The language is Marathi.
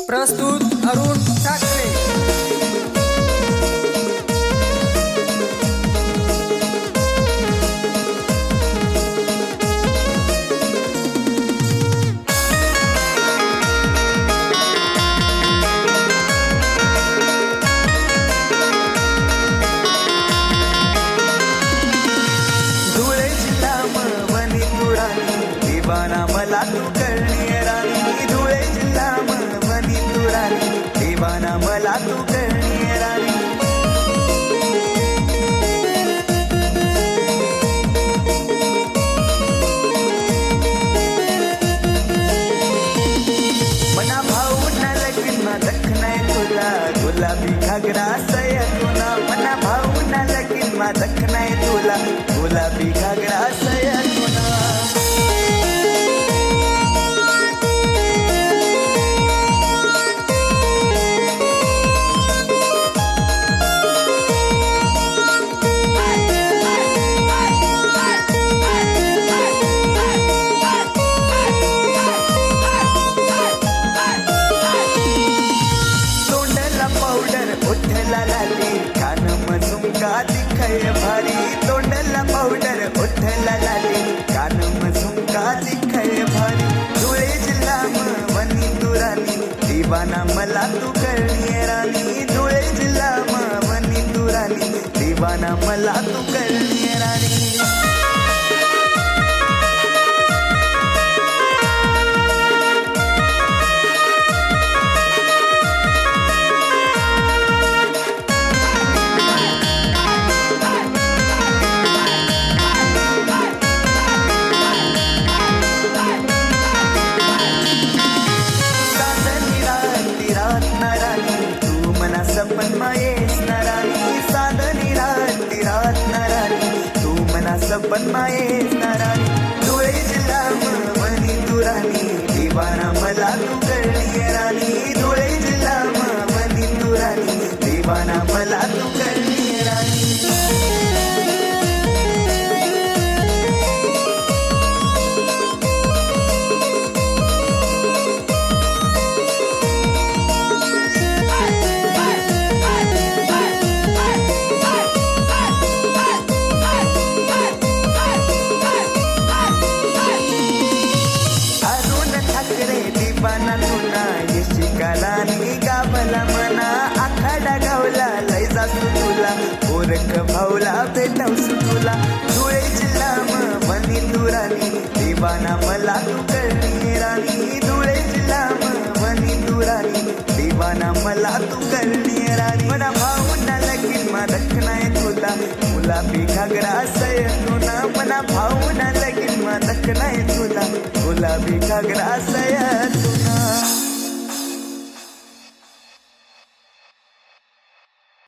प्रस्तुत अरुण ठाकरे। धुळे जिल्हा मळवणी तुराणी दिवाना मला तू करणी राणी। धुळे जिल्हा मळवणी तुराणी दिवाना मला तू करणी राणी। मना भाऊ ना लगीन मा दखनाय तुला गुलाबी घागरा सयतुना। मना भाऊ ना लगीन मा दखनाय तुला गुलाबी घागरा सयतुना। तोंडला पावडर ओठला लाली कान झुमका दिखाय भारी। तोंडला पावडर ओठला लाली कान झुमका दिखाय भारी। धुळे जिल्हा मळवणी तुराणी दिवाना मला तू करणी राणी। धुळे जिल्हा मळवणी तुराणी दिवाना मला तू करणी राणी। साधनी राती रात नाराणी तू मना सपन मायेस नाराणी। साधनी राती रात नाराणी तू मना सपन मायेस नाराणी। धुळे जिल्हा मळवणी तुराणी दिवाना मला तू करणी राणी। धुळे जिल्हा मळवणी तुराणी दिवाना मला तू करणी राणी। अरुण ठाकरे दिवाना तुना येशी कालानी गावला मना। आखाडा गावला लय जासू तुला ओरख भाऊला भेटवसू तुला। धुळे जिल्हा मळवणी तुराणी दिवाना मला तू करणी राणी। धुळे जिल्हा मळवणी तुराणी दिवाना मला तू करणी राणी। मना भाऊ ना लगीन मा दखनाय तुला गुलाबी घागरा सयतुना। मना भाऊ ना लगीन मा दखनाय तुला गुलाबी घागरा सय